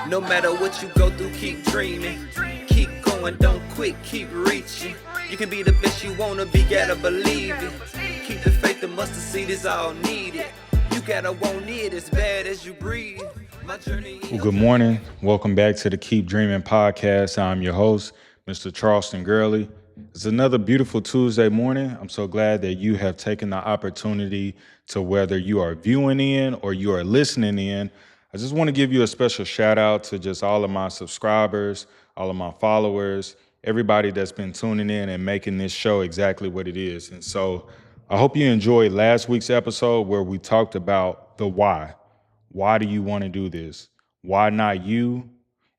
No matter what you go through, keep dreaming. Keep going, don't quit, keep reaching. You can be the best you wanna be, gotta believe it. Keep the faith, the mustard seed is all needed. You gotta want it as bad as you breathe. My journey. Well, good morning. Welcome back to the Keep Dreaming podcast. I'm your host, Mr. Charleston Gurley. It's another beautiful Tuesday morning. I'm so glad that you have taken the opportunity to, whether you are viewing in or you are listening in, I just want to give you a special shout out to just all of my subscribers, all of my followers, everybody that's been tuning in and making this show exactly what it is. And so I hope you enjoyed last week's episode where we talked about the why. Why do you want to do this? Why not you?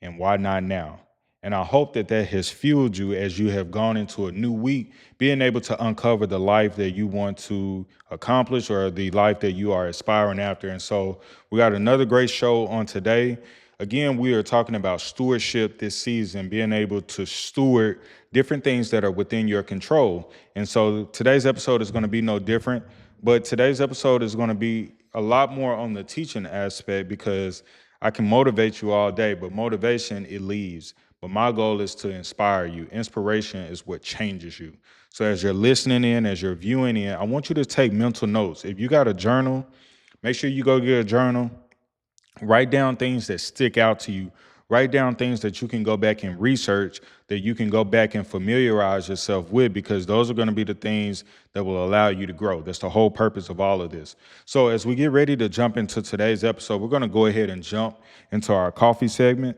And why not now? And I hope that that has fueled you as you have gone into a new week, being able to uncover the life that you want to accomplish or the life that you are aspiring after. And so we got another great show on today. Again, we are talking about stewardship this season, being able to steward different things that are within your control. And so today's episode is going to be no different, but today's episode is going to be a lot more on the teaching aspect because I can motivate you all day, but motivation, it leaves. But my goal is to inspire you. Inspiration is what changes you. So as you're listening in, as you're viewing in, I want you to take mental notes. If you got a journal, make sure you go get a journal. Write down things that stick out to you. Write down things that you can go back and research, that you can go back and familiarize yourself with, because those are going to be the things that will allow you to grow. That's the whole purpose of all of this. So as we get ready to jump into today's episode, we're going to go ahead and jump into our coffee segment.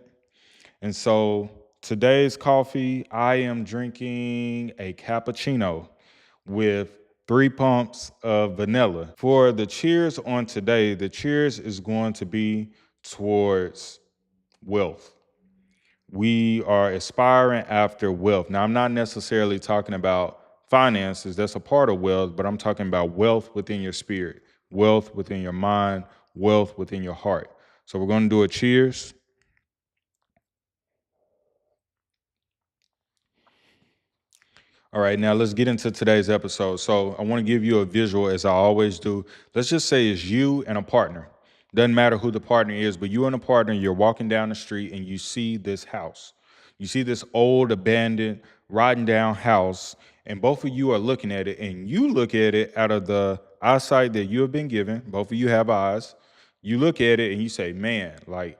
And so today's coffee, I am drinking a cappuccino with 3 pumps of vanilla. For the cheers on today, the cheers is going to be towards wealth. We are aspiring after wealth. Now, I'm not necessarily talking about finances, that's a part of wealth, but I'm talking about wealth within your spirit, wealth within your mind, wealth within your heart. So we're going to do a cheers. All right, now let's get into today's episode. So I want to give you a visual, as I always do. Let's just say it's you and a partner. Doesn't matter who the partner is, but you and a partner, you're walking down the street and you see this house. You see this old, abandoned, rotten down house, and both of you are looking at it, and you look at it out of the eyesight that you have been given. Both of you have eyes. You look at it and you say, man, like,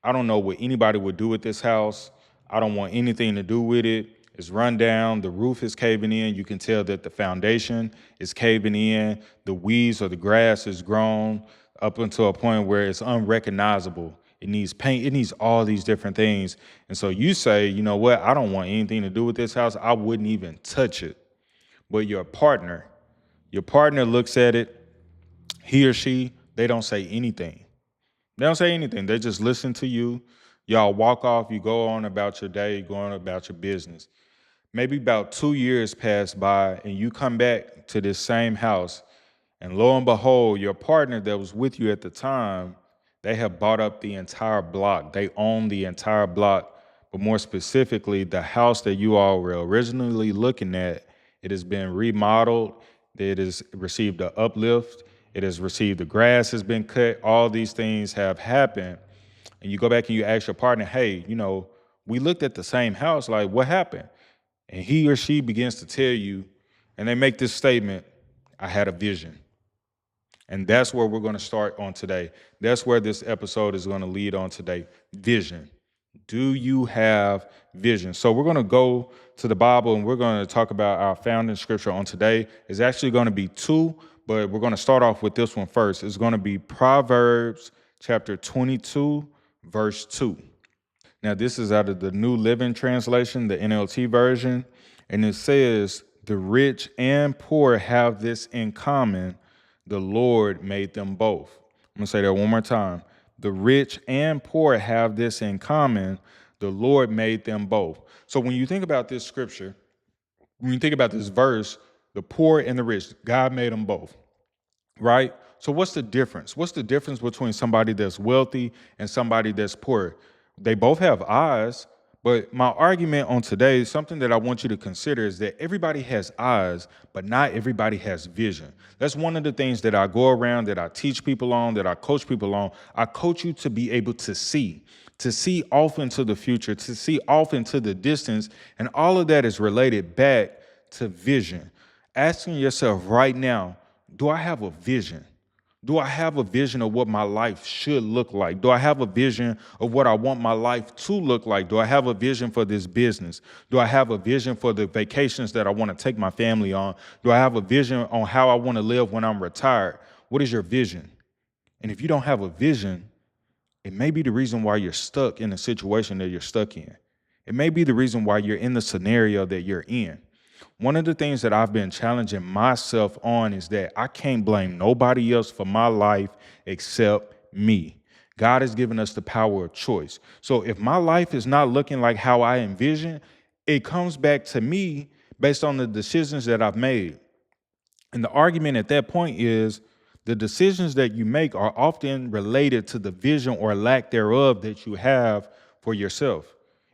I don't know what anybody would do with this house. I don't want anything to do with it. It's run down. The roof is caving in. You can tell that the foundation is caving in. The weeds or the grass is grown up until a point where it's unrecognizable. It needs paint. It needs all these different things. And so you say, you know what? I don't want anything to do with this house. I wouldn't even touch it. But your partner looks at it. He or she, they don't say anything. They don't say anything. They just listen to you. Y'all walk off. You go on about your day, go on about your business. Maybe about 2 years pass by and you come back to this same house, and lo and behold, your partner that was with you at the time, they have bought up the entire block. They own the entire block, but more specifically, the house that you all were originally looking at, it has been remodeled. It has received an uplift. It has received, the grass has been cut. All these things have happened. And you go back and you ask your partner, hey, we looked at the same house, like what happened? And he or she begins to tell you, and they make this statement, I had a vision. And that's where we're going to start on today. That's where this episode is going to lead on today. Vision. Do you have vision? So we're going to go to the Bible and we're going to talk about our founding scripture on today. It's actually going to be 2, but we're going to start off with this one first. It's going to be Proverbs chapter 22, verse 2. Now, this is out of the New Living Translation, the NLT version, and it says, the rich and poor have this in common. The Lord made them both. I'm going to say that one more time. The rich and poor have this in common. The Lord made them both. So when you think about this scripture, when you think about this verse, the poor and the rich, God made them both, right? So what's the difference? What's the difference between somebody that's wealthy and somebody that's poor? They both have eyes, but my argument on today, something that I want you to consider, is that everybody has eyes, but not everybody has vision. That's one of the things that I go around, that I teach people on, that I coach people on. I coach you to be able to see to see off into the future, to see off into the distance. And all of that is related back to vision. Asking yourself right now, do I have a vision? Do I have a vision of what my life should look like? Do I have a vision of what I want my life to look like? Do I have a vision for this business? Do I have a vision for the vacations that I want to take my family on? Do I have a vision on how I want to live when I'm retired? What is your vision? And if you don't have a vision, it may be the reason why you're stuck in the situation that you're stuck in. It may be the reason why you're in the scenario that you're in. One of the things that I've been challenging myself on is that I can't blame nobody else for my life except me. God has given us the power of choice. So if my life is not looking like how I envision, it comes back to me based on the decisions that I've made. And the argument at that point is the decisions that you make are often related to the vision or lack thereof that you have for yourself.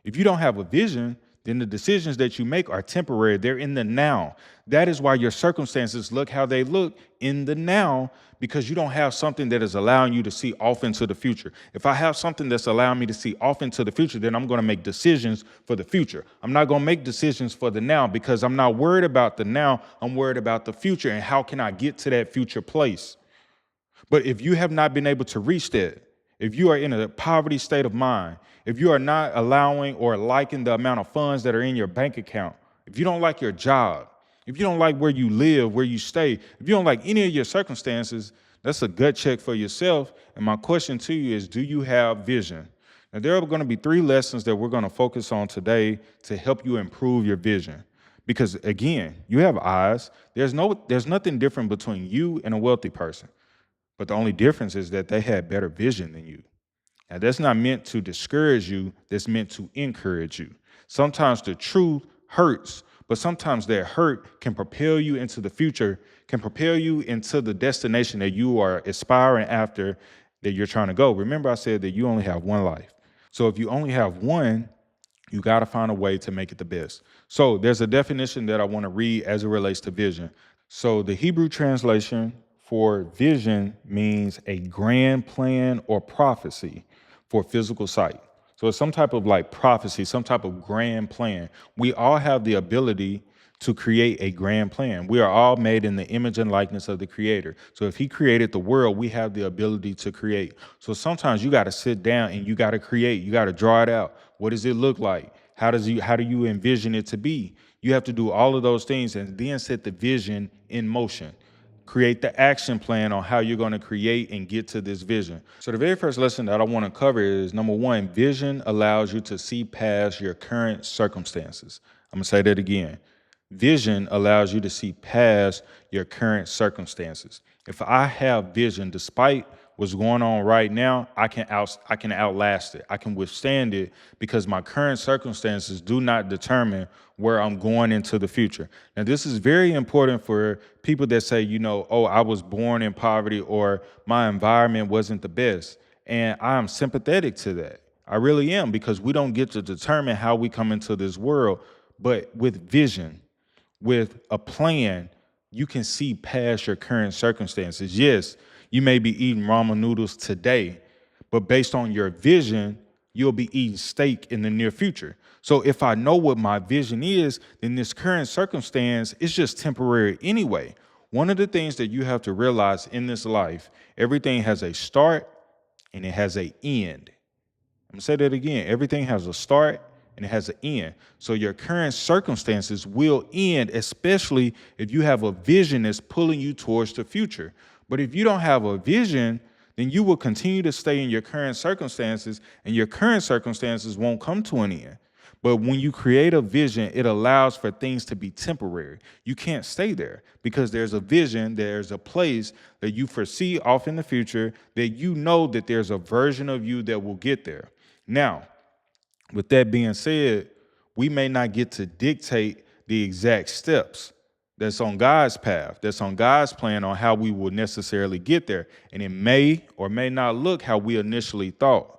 If you don't have a vision, then the decisions that you make are temporary. They're in the now. That is why your circumstances look how they look in the now, because you don't have something that is allowing you to see off into the future. If I have something that's allowing me to see off into the future, then I'm going to make decisions for the future. I'm not going to make decisions for the now because I'm not worried about the now. I'm worried about the future and how can I get to that future place. But if you have not been able to reach that, if you are in a poverty state of mind, if you are not allowing or liking the amount of funds that are in your bank account, if you don't like your job, if you don't like where you live, where you stay, if you don't like any of your circumstances, that's a gut check for yourself. And my question to you is, do you have vision? Now, there are going to be 3 lessons that we're going to focus on today to help you improve your vision. Because again, you have eyes. There's nothing different between you and a wealthy person. But the only difference is that they had better vision than you. Now, that's not meant to discourage you. That's meant to encourage you. Sometimes the truth hurts, but sometimes that hurt can propel you into the future, can propel you into the destination that you are aspiring after, that you're trying to go. Remember, I said that you only have one life. So if you only have one, you got to find a way to make it the best. So there's a definition that I want to read as it relates to vision. So the Hebrew translation for vision means a grand plan or prophecy for physical sight. So it's some type of like prophecy, some type of grand plan. We all have the ability to create a grand plan. We are all made in the image and likeness of the Creator. So if He created the world, we have the ability to create. So sometimes you got to sit down and you got to create. You got to draw it out. What does it look like? How do you envision it to be? You have to do all of those things and then set the vision in motion. Create the action plan on how you're going to create and get to this vision. So the very first lesson that I want to cover is, number 1, vision allows you to see past your current circumstances. I'm going to say that again. Vision allows you to see past your current circumstances. If I have vision, despite what's going on right now, I can outlast it. I can withstand it because my current circumstances do not determine where I'm going into the future. Now, this is very important for people that say, oh, I was born in poverty or my environment wasn't the best. And I'm sympathetic to that. I really am, because we don't get to determine how we come into this world. But with vision, with a plan, you can see past your current circumstances. Yes, you may be eating ramen noodles today, but based on your vision, you'll be eating steak in the near future. So if I know what my vision is, then this current circumstance is just temporary anyway. One of the things that you have to realize in this life, everything has a start and it has an end. I'm going to say that again. Everything has a start and it has an end. So your current circumstances will end, especially if you have a vision that's pulling you towards the future. But if you don't have a vision, then you will continue to stay in your current circumstances, and your current circumstances won't come to an end. But when you create a vision, it allows for things to be temporary. You can't stay there because there's a vision, there's a place that you foresee off in the future, that you know that there's a version of you that will get there. Now, with that being said, we may not get to dictate the exact steps that's on God's path, that's on God's plan on how we will necessarily get there. And it may or may not look how we initially thought.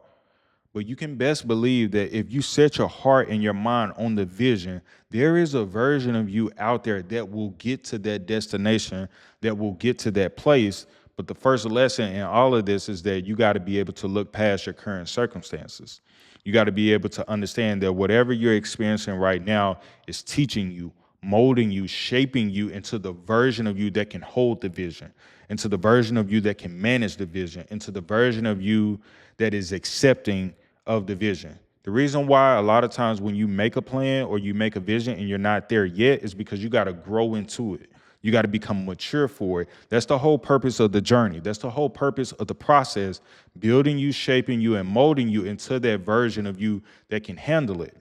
But you can best believe that if you set your heart and your mind on the vision, there is a version of you out there that will get to that destination, that will get to that place. But the first lesson in all of this is that you got to be able to look past your current circumstances. You got to be able to understand that whatever you're experiencing right now is teaching you, molding you, shaping you into the version of you that can hold the vision, into the version of you that can manage the vision, into the version of you that is accepting of the vision. The reason why a lot of times when you make a plan or you make a vision and you're not there yet is because you got to grow into it. You got to become mature for it. That's the whole purpose of the journey. That's the whole purpose of the process, building you, shaping you, and molding you into that version of you that can handle it.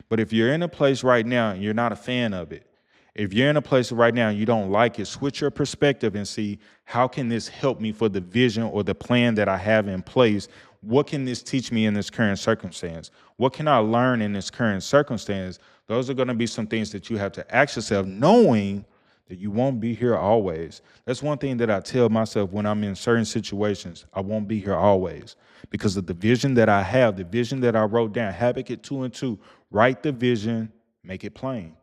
But if you're in a place right now and you're not a fan of it, if you're in a place right now and you don't like it, switch your perspective and see, how can this help me for the vision or the plan that I have in place? What can this teach me in this current circumstance? What can I learn in this current circumstance? Those are going to be some things that you have to ask yourself, knowing that you won't be here always. That's one thing that I tell myself when I'm in certain situations. I won't be here always because of the vision that I have, the vision that I wrote down. Habakkuk 2 and 2, write the vision, make it plain.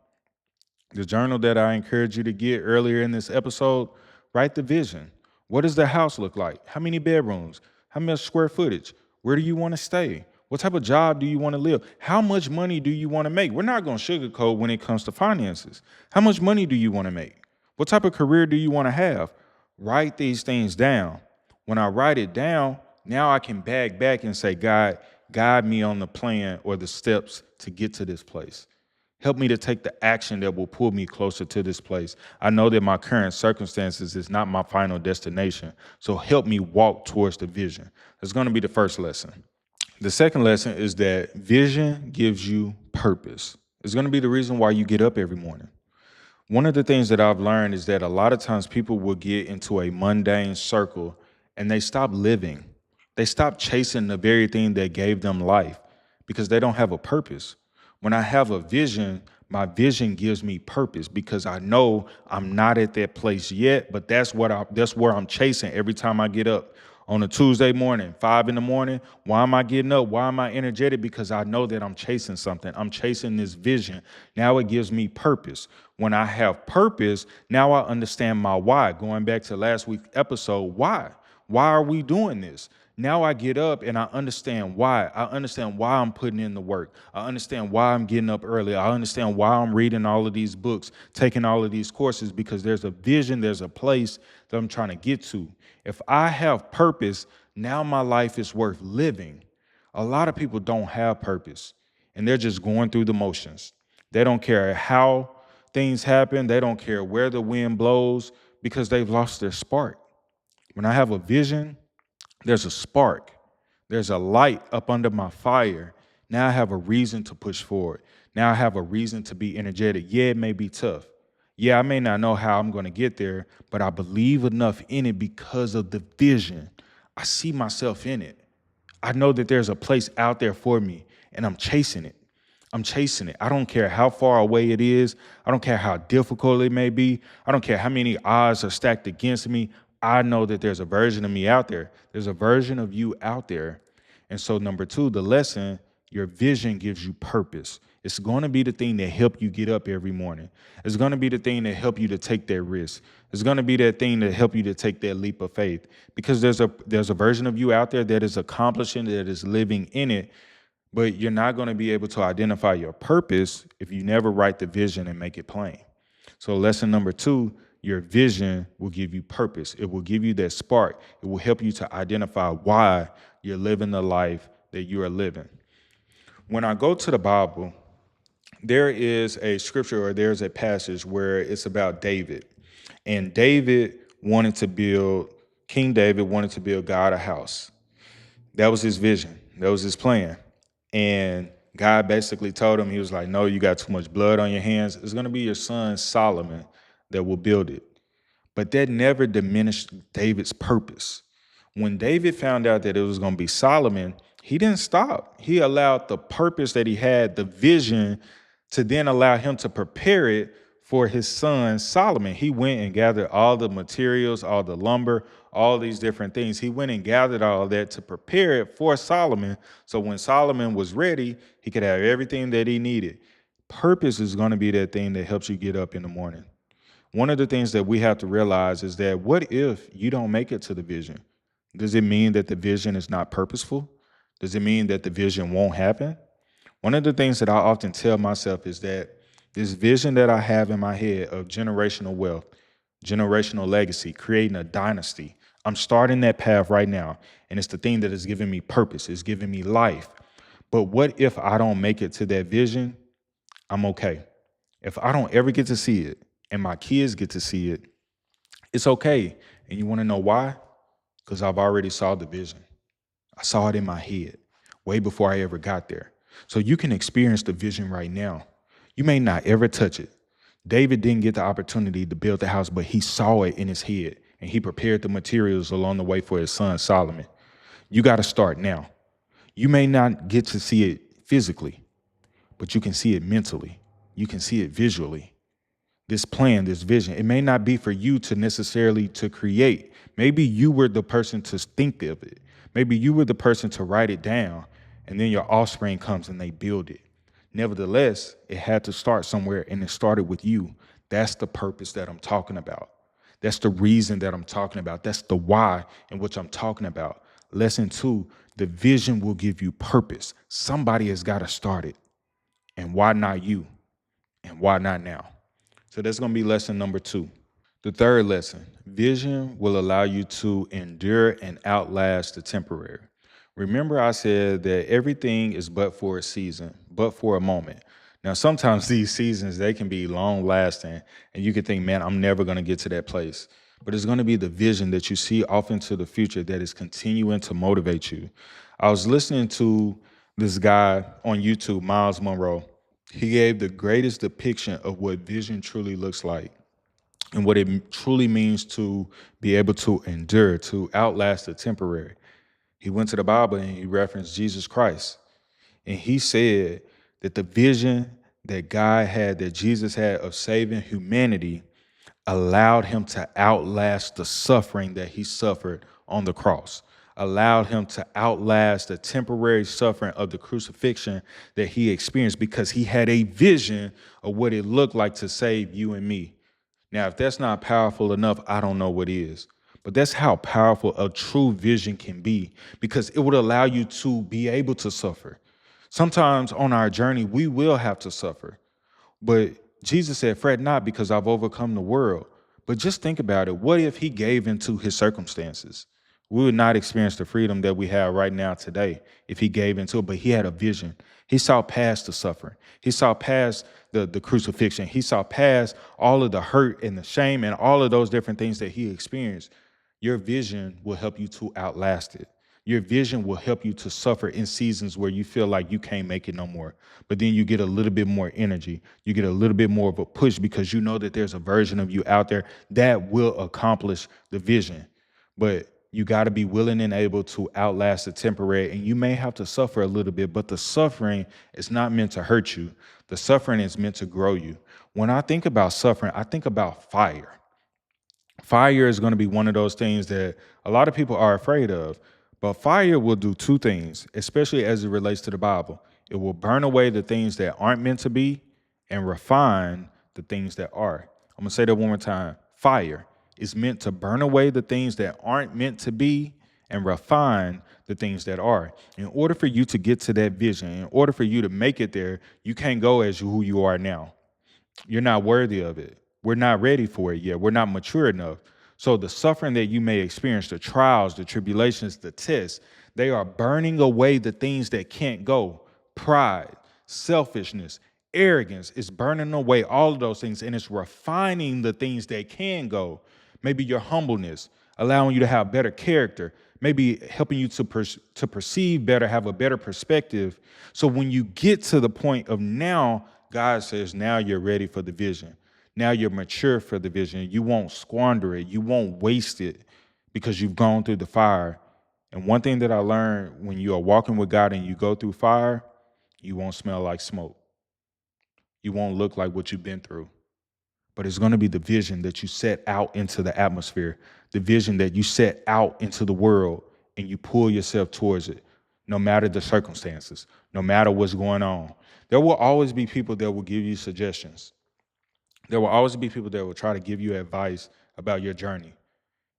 The journal that I encouraged you to get earlier in this episode, write the vision. What does the house look like? How many bedrooms? How much square footage? Where do you want to stay? What type of job do you want to live? How much money do you want to make? We're not going to sugarcoat when it comes to finances. How much money do you want to make? What type of career do you want to have? Write these things down. When I write it down, now I can back and say, God, guide me on the plan or the steps to get to this place. Help me to take the action that will pull me closer to this place. I know that my current circumstances is not my final destination. So help me walk towards the vision. That's going to be the first lesson. The second lesson is that vision gives you purpose. It's going to be the reason why you get up every morning. One of the things that I've learned is that a lot of times people will get into a mundane circle and they stop living. They stop chasing the very thing that gave them life because they don't have a purpose. When I have a vision, my vision gives me purpose because I know I'm not at that place yet, but that's where I'm chasing every time I get up. On a Tuesday morning, 5 a.m, why am I getting up? Why am I energetic? Because I know that I'm chasing something. I'm chasing this vision. Now it gives me purpose. When I have purpose, now I understand my why. Going back to last week's episode, why? Why are we doing this? Now I get up and I understand why. I understand why I'm putting in the work. I understand why I'm getting up early. I understand why I'm reading all of these books, taking all of these courses, because there's a vision, there's a place that I'm trying to get to. If I have purpose, now my life is worth living. A lot of people don't have purpose and they're just going through the motions. They don't care how things happen. They don't care where the wind blows because they've lost their spark. When I have a vision, there's a spark. There's a light up under my fire. Now I have a reason to push forward. Now I have a reason to be energetic. Yeah, it may be tough. Yeah, I may not know how I'm going to get there, but I believe enough in it because of the vision. I see myself in it. I know that there's a place out there for me, and I'm chasing it. I'm chasing it. I don't care how far away it is. I don't care how difficult it may be. I don't care how many odds are stacked against me. I know that there's a version of me out there. There's a version of you out there. And so number two, the lesson, your vision gives you purpose. It's going to be the thing that help you get up every morning. It's going to be the thing that help you to take that risk. It's going to be that thing that help you to take that leap of faith, because there's a version of you out there that is accomplishing, that is living in it, but you're not going to be able to identify your purpose if you never write the vision and make it plain. So lesson number two, your vision will give you purpose. It will give you that spark. It will help you to identify why you're living the life that you are living. When I go to the Bible, there is a scripture or there's a passage where it's about David. And King David wanted to build God a house. That was his vision. That was his plan. And God basically told him, he was like, no, you got too much blood on your hands. It's going to be your son Solomon that will build it. But that never diminished David's purpose. When David found out that it was going to be Solomon, he didn't stop. He allowed the purpose that he had, the vision, to then allow him to prepare it for his son Solomon. He went and gathered all the materials, all the lumber, all these different things. He went and gathered all of that to prepare it for Solomon. So when Solomon was ready, he could have everything that he needed. Purpose is going to be that thing that helps you get up in the morning. One of the things that we have to realize is that what if you don't make it to the vision? Does it mean that the vision is not purposeful? Does it mean that the vision won't happen? One of the things that I often tell myself is that this vision that I have in my head of generational wealth, generational legacy, creating a dynasty, I'm starting that path right now. And it's the thing that is giving me purpose, it's giving me life. But what if I don't make it to that vision? I'm okay. If I don't ever get to see it and my kids get to see it, it's okay. And you want to know why? Because I've already saw the vision. I saw it in my head way before I ever got there. So you can experience the vision right now. You may not ever touch it. David didn't get the opportunity to build the house, but he saw it in his head and he prepared the materials along the way for his son Solomon. You got to start now. You may not get to see it physically, but you can see it mentally. You can see it visually. This plan, this vision, it may not be for you to necessarily to create. Maybe you were the person to think of it. Maybe you were the person to write it down, and then your offspring comes and they build it. Nevertheless, it had to start somewhere, and it started with you. That's the purpose that I'm talking about. That's the reason that I'm talking about. That's the why in which I'm talking about. Lesson 2, the vision will give you purpose. Somebody has got to start it. And why not you? And why not now? So that's going to be lesson number 2. The third lesson, vision will allow you to endure and outlast the temporary. Remember, I said that everything is but for a season, but for a moment. Now, sometimes these seasons, they can be long lasting, and you can think, man, I'm never going to get to that place. But it's going to be the vision that you see off into the future that is continuing to motivate you. I was listening to this guy on YouTube, Miles Monroe. He gave the greatest depiction of what vision truly looks like and what it truly means to be able to endure, to outlast the temporary. He went to the Bible and he referenced Jesus Christ. And he said that the vision that God had, that Jesus had of saving humanity, allowed him to outlast the suffering that he suffered on the cross, allowed him to outlast the temporary suffering of the crucifixion that he experienced because he had a vision of what it looked like to save you and me. Now, if that's not powerful enough, I don't know what is. But that's how powerful a true vision can be, because it would allow you to be able to suffer. Sometimes on our journey, we will have to suffer. But Jesus said, fret not because I've overcome the world. But just think about it. What if he gave into his circumstances? We would not experience the freedom that we have right now today if he gave into it. But he had a vision. He saw past the suffering. He saw past the crucifixion. He saw past all of the hurt and the shame and all of those different things that he experienced. Your vision will help you to outlast it. Your vision will help you to suffer in seasons where you feel like you can't make it no more. But then you get a little bit more energy. You get a little bit more of a push because you know that there's a version of you out there that will accomplish the vision. But you got to be willing and able to outlast the temporary. And you may have to suffer a little bit, but the suffering is not meant to hurt you. The suffering is meant to grow you. When I think about suffering, I think about fire. Fire is going to be one of those things that a lot of people are afraid of. But fire will do 2 things, especially as it relates to the Bible. It will burn away the things that aren't meant to be and refine the things that are. I'm going to say that one more time. Fire is meant to burn away the things that aren't meant to be and refine the things that are. In order for you to get to that vision, in order for you to make it there, you can't go as who you are now. You're not worthy of it. We're not ready for it yet. We're not mature enough. So the suffering that you may experience, the trials, the tribulations, the tests, they are burning away the things that can't go. Pride, selfishness, arrogance is burning away all of those things, and it's refining the things that can go. Maybe your humbleness, allowing you to have better character, maybe helping you to perceive better, have a better perspective. So when you get to the point of now, God says, now you're ready for the vision. Now you're mature for the vision. You won't squander it. You won't waste it because you've gone through the fire. And one thing that I learned when you are walking with God and you go through fire, you won't smell like smoke. You won't look like what you've been through. But it's going to be the vision that you set out into the atmosphere, the vision that you set out into the world, and you pull yourself towards it, no matter the circumstances, no matter what's going on. There will always be people that will give you suggestions. There will always be people that will try to give you advice about your journey.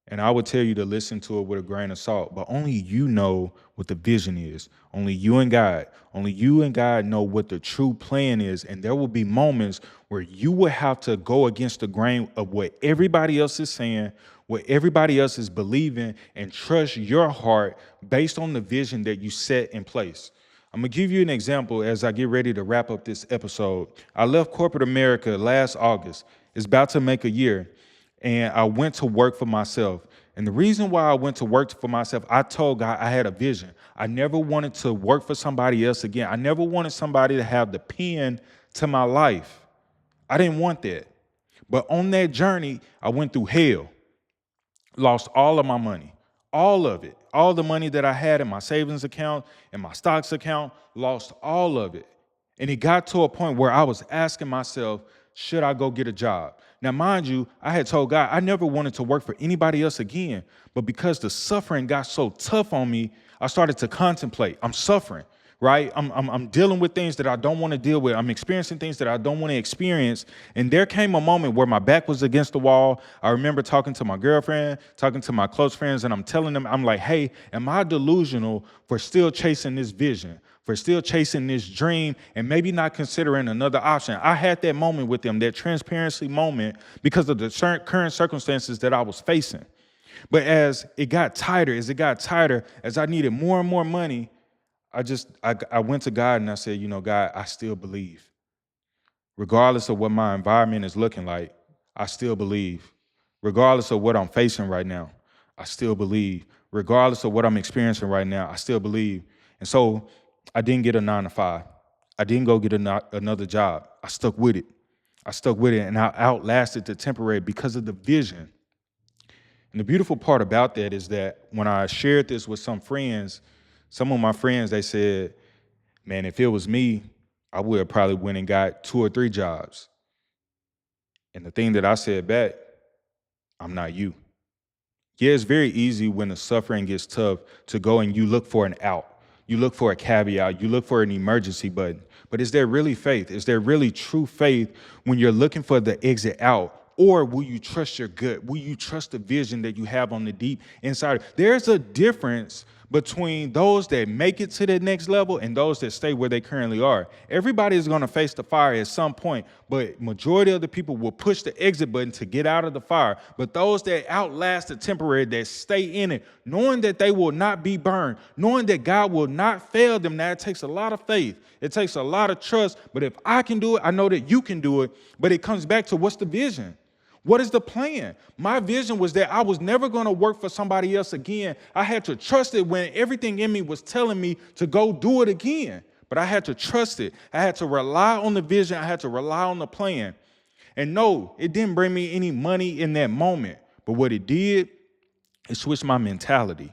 And I would tell you to listen to it with a grain of salt, but only you know what the vision is. Only you and God. Only you and God know what the true plan is. And there will be moments where you will have to go against the grain of what everybody else is saying, what everybody else is believing, and trust your heart based on the vision that you set in place. I'm going to give you an example as I get ready to wrap up this episode. I left corporate America last August. It's about to make a year. And I went to work for myself. And the reason why I went to work for myself, I told God I had a vision. I never wanted to work for somebody else again. I never wanted somebody to have the pen to my life. I didn't want that. But on that journey, I went through hell. Lost all of my money, all of it, all the money that I had in my savings account and my stocks account, lost all of it. And it got to a point where I was asking myself, should I go get a job? Now, mind you, I had told God I never wanted to work for anybody else again. But because the suffering got so tough on me, I started to contemplate. I'm suffering, right? I'm dealing with things that I don't want to deal with. I'm experiencing things that I don't want to experience. And there came a moment where my back was against the wall. I remember talking to my girlfriend, talking to my close friends, and I'm telling them, I'm like, hey, am I delusional for still chasing this vision, for still chasing this dream, and maybe not considering another option? I had that moment with them, that transparency moment, because of the current circumstances that I was facing. But as it got tighter, as I needed more and more money, I went to God and I said, God, I still believe. Regardless of what my environment is looking like, I still believe. Regardless of what I'm facing right now, I still believe. Regardless of what I'm experiencing right now, I still believe. And so I didn't get a 9 to 5. I didn't go get another job. I stuck with it. And I outlasted the temporary because of the vision. And the beautiful part about that is that when I shared this with some of my friends, they said, man, if it was me, I would have probably went and got 2 or 3 jobs. And the thing that I said back, I'm not you. Yeah, it's very easy when the suffering gets tough to go and you look for an out. You look for a caveat. You look for an emergency button. But is there really faith? Is there really true faith when you're looking for the exit out? Or will you trust your gut? Will you trust the vision that you have on the deep inside? There's a difference between those that make it to the next level and those that stay where they currently are. Everybody is going to face the fire at some point, but majority of the people will push the exit button to get out of the fire. But those that outlast the temporary, that stay in it, knowing that they will not be burned, knowing that God will not fail them, now it takes a lot of faith. It takes a lot of trust. But if I can do it, I know that you can do it. But it comes back to, what's the vision? What is the plan? My vision was that I was never going to work for somebody else again. I had to trust it when everything in me was telling me to go do it again. But I had to trust it. I had to rely on the vision. I had to rely on the plan. And no, it didn't bring me any money in that moment. But what it did, it switched my mentality.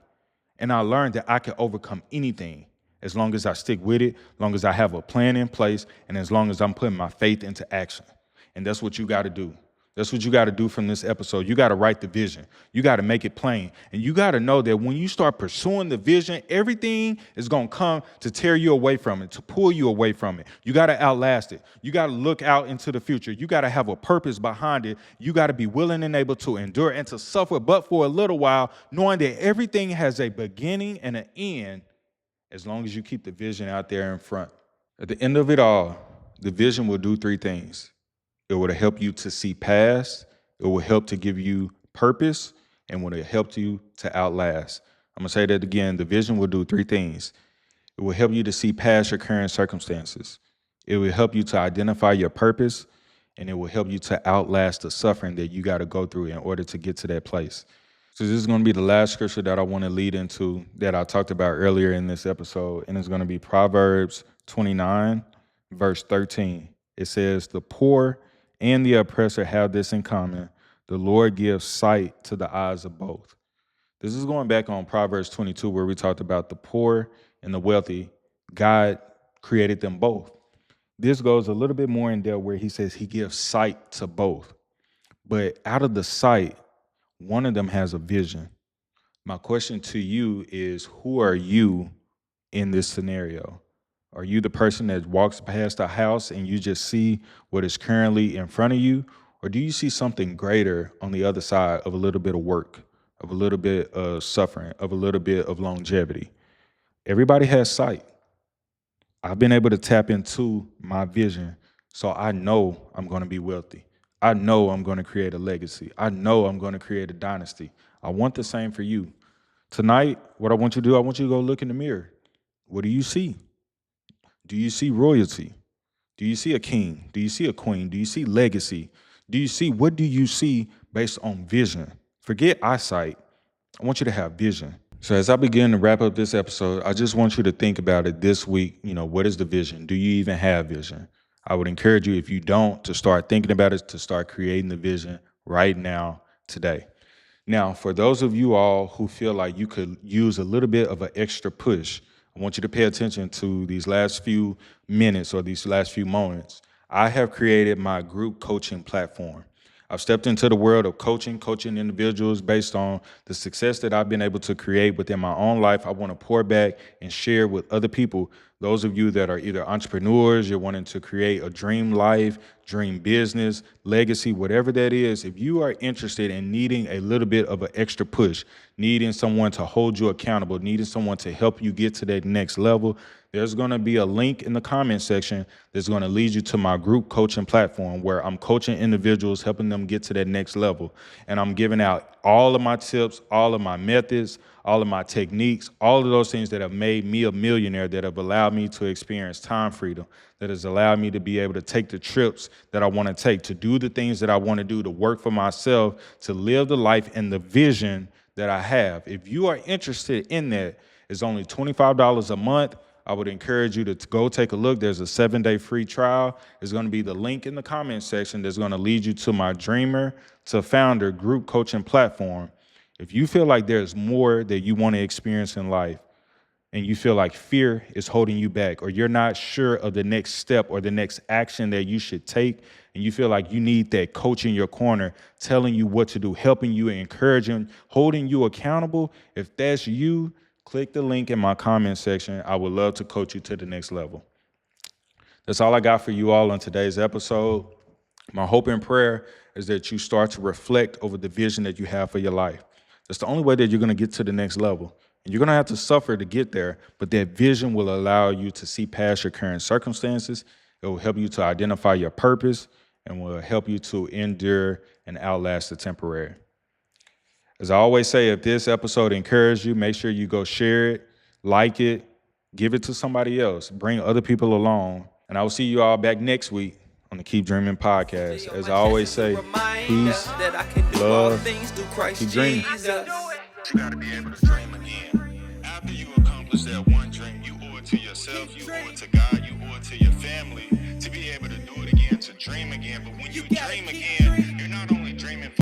And I learned that I can overcome anything as long as I stick with it, as long as I have a plan in place, and as long as I'm putting my faith into action. And that's what you got to do. That's what you got to do from this episode. You got to write the vision. You got to make it plain. And you got to know that when you start pursuing the vision, everything is going to come to tear you away from it, to pull you away from it. You got to outlast it. You got to look out into the future. You got to have a purpose behind it. You got to be willing and able to endure and to suffer, but for a little while, knowing that everything has a beginning and an end as long as you keep the vision out there in front. At the end of it all, the vision will do 3 things. It will help you to see past, it will help to give you purpose, and will help you to outlast. I'm going to say that again. The vision will do 3 things. It will help you to see past your current circumstances. It will help you to identify your purpose, and it will help you to outlast the suffering that you got to go through in order to get to that place. So this is going to be the last scripture that I want to lead into that I talked about earlier in this episode, and it's going to be Proverbs 29, verse 13. It says, the poor and the oppressor have this in common. The Lord gives sight to the eyes of both. This is going back on Proverbs 22, where we talked about the poor and the wealthy. God created them both. This goes a little bit more in depth, where he says he gives sight to both. But out of the sight, one of them has a vision. My question to you is, who are you in this scenario? Are you the person that walks past a house and you just see what is currently in front of you? Or do you see something greater on the other side of a little bit of work, of a little bit of suffering, of a little bit of longevity? Everybody has sight. I've been able to tap into my vision, so I know I'm going to be wealthy. I know I'm going to create a legacy. I know I'm going to create a dynasty. I want the same for you. Tonight, what I want you to do, I want you to go look in the mirror. What do you see? Do you see royalty? Do you see a king? Do you see a queen? Do you see legacy? What do you see based on vision? Forget eyesight. I want you to have vision. So as I begin to wrap up this episode, I just want you to think about it this week. What is the vision? Do you even have vision? I would encourage you, if you don't, to start thinking about it, to start creating the vision right now, today. Now, for those of you all who feel like you could use a little bit of an extra push, I want you to pay attention to these last few minutes or these last few moments. I have created my group coaching platform. I've stepped into the world of coaching individuals based on the success that I've been able to create within my own life. I want to pour back and share with other people. Those of you that are either entrepreneurs, you're wanting to create a dream life, dream business, legacy, whatever that is, if you are interested in needing a little bit of an extra push, needing someone to hold you accountable, needing someone to help you get to that next level, there's going to be a link in the comment section that's going to lead you to my group coaching platform where I'm coaching individuals, helping them get to that next level. And I'm giving out all of my tips, all of my methods, all of my techniques, all of those things that have made me a millionaire, that have allowed me to experience time freedom, that has allowed me to be able to take the trips that I want to take, to do the things that I want to do, to work for myself, to live the life and the vision that I have. If you are interested in that, it's only $25 a month. I would encourage you to go take a look. There's a 7-day free trial. There's going to be the link in the comment section that's going to lead you to my Dreamer to Founder group coaching platform. If you feel like there's more that you want to experience in life, and you feel like fear is holding you back, or you're not sure of the next step or the next action that you should take, and you feel like you need that coach in your corner telling you what to do, helping you, encouraging, holding you accountable, if that's you, click the link in my comment section. I would love to coach you to the next level. That's all I got for you all on today's episode. My hope and prayer is that you start to reflect over the vision that you have for your life. That's the only way that you're going to get to the next level. And you're going to have to suffer to get there, but that vision will allow you to see past your current circumstances. It will help you to identify your purpose and will help you to endure and outlast the temporary. As I always say, if this episode encouraged you, make sure you go share it, like it, give it to somebody else, bring other people along. And I will see you all back next week on the Keep Dreaming podcast. As I always say, peace, love, keep dreaming. You gotta be able to dream again. After you accomplish that one dream, you owe it to yourself, you owe it to God, you owe it to your family to be able to do it again, to dream again. But when you dream again,